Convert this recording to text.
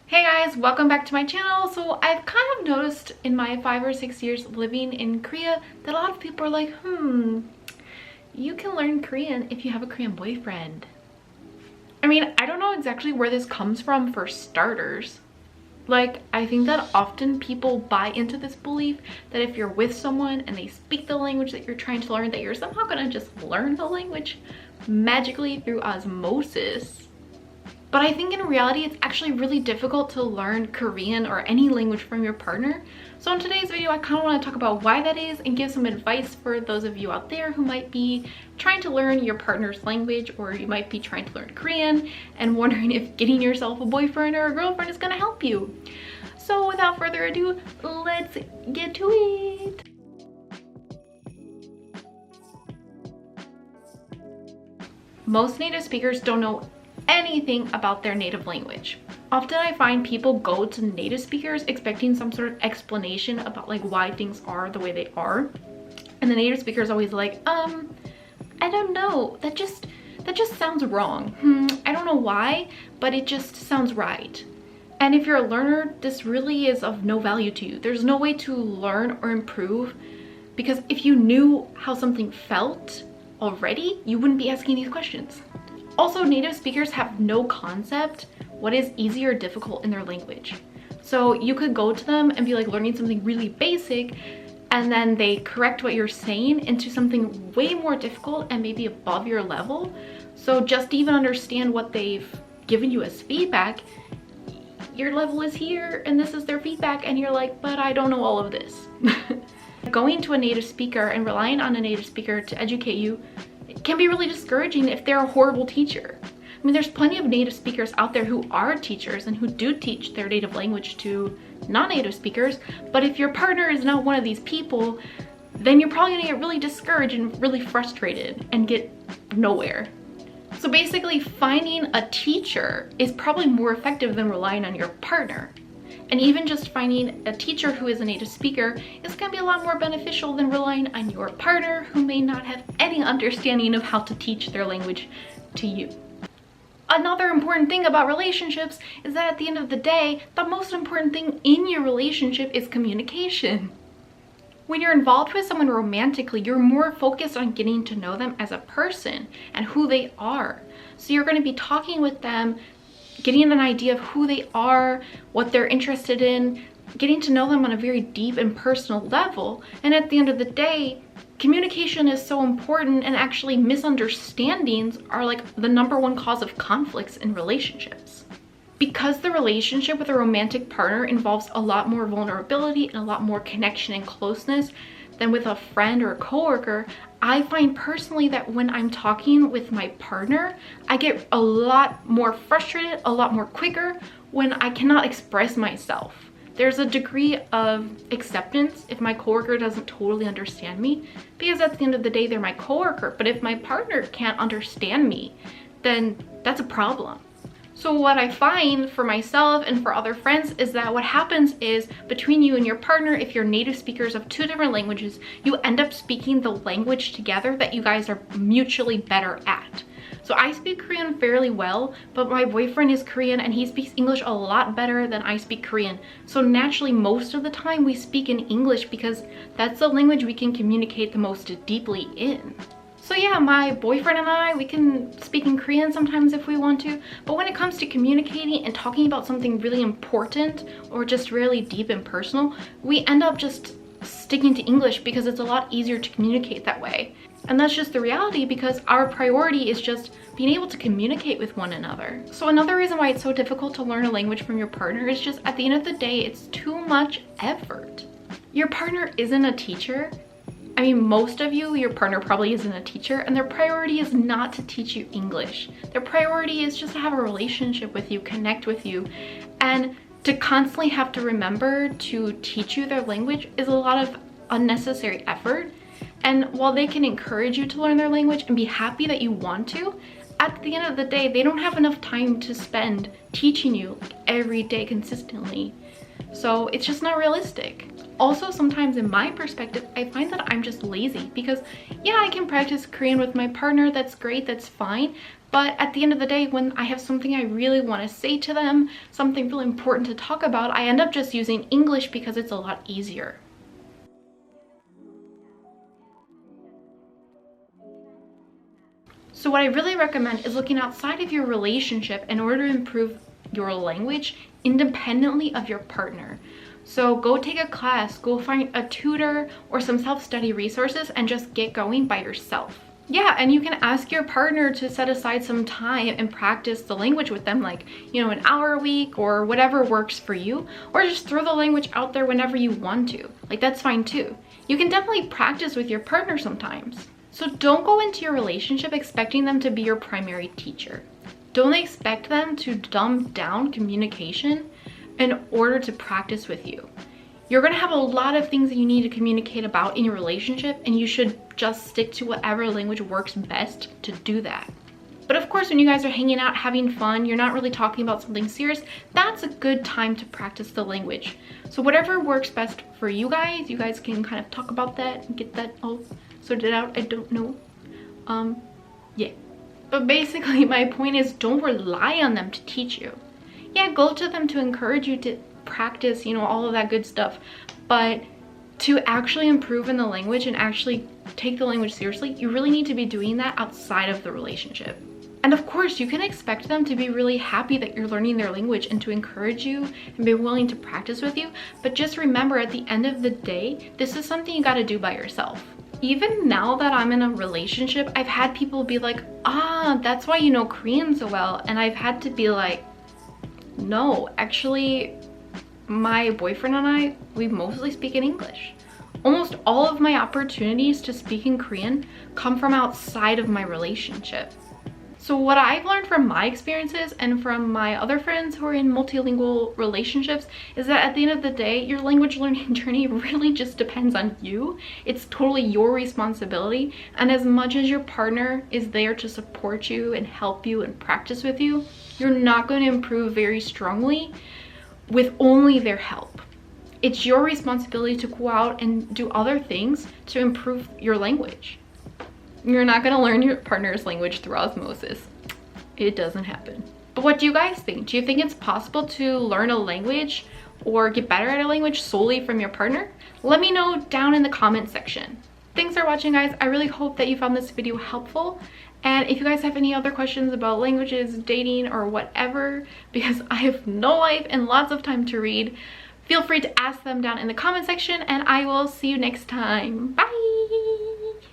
Hey guys, welcome back to my channel. So I've kind of noticed in my 5 or 6 years living in Korea that a lot of people are like, you can learn Korean if you have a Korean boyfriend. I mean, I don't know exactly where this comes from for starters. Like, I think that often people buy into this belief that if you're with someone and they speak the language that you're trying to learn, that you're somehow gonna just learn the language magically through osmosis. But I think in reality, it's actually really difficult to learn Korean or any language from your partner. So in today's video, I kind of want to talk about why that is and give some advice for those of you out there who might be trying to learn your partner's language, or you might be trying to learn Korean and wondering if getting yourself a boyfriend or a girlfriend is going to help you. So without further ado, let's get to it. Most native speakers don't know anything about their native language. Often I find people go to native speakers expecting some sort of explanation about like why things are the way they are, and the native speaker is always like, I don't know, that just sounds wrong. I don't know why, but it just sounds right. And if you're a learner, this really is of no value to you. There's no way to learn or improve, because if you knew how something felt already, you wouldn't be asking these questions. Also, native speakers have no concept what is easy or difficult in their language. So you could go to them and be like learning something really basic, and then they correct what you're saying into something way more difficult and maybe above your level. So just to even understand what they've given you as feedback, your level is here and this is their feedback, and you're like, but I don't know all of this. Going to a native speaker and relying on a native speaker to educate you, it can be really discouraging if they're a horrible teacher. I mean, there's plenty of native speakers out there who are teachers and who do teach their native language to non-native speakers, but if your partner is not one of these people, then you're probably gonna get really discouraged and really frustrated and get nowhere. So basically, finding a teacher is probably more effective than relying on your partner. And even just finding a teacher who is a native speaker is going to be a lot more beneficial than relying on your partner who may not have any understanding of how to teach their language to you. Another important thing about relationships is that at the end of the day, the most important thing in your relationship is communication. When you're involved with someone romantically, you're more focused on getting to know them as a person and who they are. So you're going to be talking with them, getting an idea of who they are, what they're interested in, getting to know them on a very deep and personal level. And at the end of the day, communication is so important, and actually misunderstandings are like the #1 cause of conflicts in relationships. Because the relationship with a romantic partner involves a lot more vulnerability and a lot more connection and closeness than with a friend or a coworker, I find personally that when I'm talking with my partner, I get a lot more frustrated, a lot more quicker when I cannot express myself. There's a degree of acceptance if my coworker doesn't totally understand me, because at the end of the day, they're my coworker. But if my partner can't understand me, then that's a problem. So what I find for myself and for other friends is that what happens is, between you and your partner, if you're native speakers of 2 different languages, you end up speaking the language together that you guys are mutually better at. So I speak Korean fairly well, but my boyfriend is Korean and he speaks English a lot better than I speak Korean. So naturally, most of the time we speak in English because that's the language we can communicate the most deeply in. So yeah, my boyfriend and I, we can speak in Korean sometimes if we want to, but when it comes to communicating and talking about something really important or just really deep and personal, we end up just sticking to English because it's a lot easier to communicate that way. And that's just the reality, because our priority is just being able to communicate with one another. So another reason why it's so difficult to learn a language from your partner is just, at the end of the day, it's too much effort. Your partner isn't a teacher. I mean, most of you, your partner probably isn't a teacher, and their priority is not to teach you English. Their priority is just to have a relationship with you, connect with you, and to constantly have to remember to teach you their language is a lot of unnecessary effort. And while they can encourage you to learn their language and be happy that you want to, at the end of the day, they don't have enough time to spend teaching you every day consistently. So it's just not realistic. Also, sometimes in my perspective, I find that I'm just lazy because yeah, I can practice Korean with my partner, that's great, that's fine, But at the end of the day, when I have something I really want to say to them, something really important to talk about, I end up just using English because it's a lot easier. So what I really recommend is looking outside of your relationship in order to improve your language independently of your partner. So go take a class, go find a tutor or some self-study resources and just get going by yourself. Yeah, and you can ask your partner to set aside some time and practice the language with them, like, you know, an hour a week or whatever works for you, or just throw the language out there whenever you want to. Like, that's fine too. You can definitely practice with your partner sometimes. So don't go into your relationship expecting them to be your primary teacher. Don't expect them to dumb down communication in order to practice with you. You're gonna have a lot of things that you need to communicate about in your relationship, and you should just stick to whatever language works best to do that. But of course, when you guys are hanging out, having fun, you're not really talking about something serious, that's a good time to practice the language. So whatever works best for you guys can kind of talk about that and get that all sorted out. I don't know. Yeah. But basically, my point is, don't rely on them to teach you. Yeah, go to them to encourage you to practice, you know, all of that good stuff. But to actually improve in the language and actually take the language seriously, you really need to be doing that outside of the relationship. And of course, you can expect them to be really happy that you're learning their language and to encourage you and be willing to practice with you. But just remember, at the end of the day, this is something you got to do by yourself. Even now that I'm in a relationship, I've had people be like, ah, that's why you know Korean so well. And I've had to be like, no, actually, my boyfriend and I, we mostly speak in English. Almost all of my opportunities to speak in Korean come from outside of my relationship. So what I've learned from my experiences and from my other friends who are in multilingual relationships is that at the end of the day, your language learning journey really just depends on you. It's totally your responsibility. And as much as your partner is there to support you and help you and practice with you, you're not going to improve very strongly with only their help. It's your responsibility to go out and do other things to improve your language. You're not going to learn your partner's language through osmosis. It doesn't happen. But what do you guys think? Do you think it's possible to learn a language or get better at a language solely from your partner? Let me know down in the comment section. Thanks for watching, guys. I really hope that you found this video helpful. And if you guys have any other questions about languages, dating, or whatever, because I have no life and lots of time to read, feel free to ask them down in the comment section, and I will see you next time. Bye!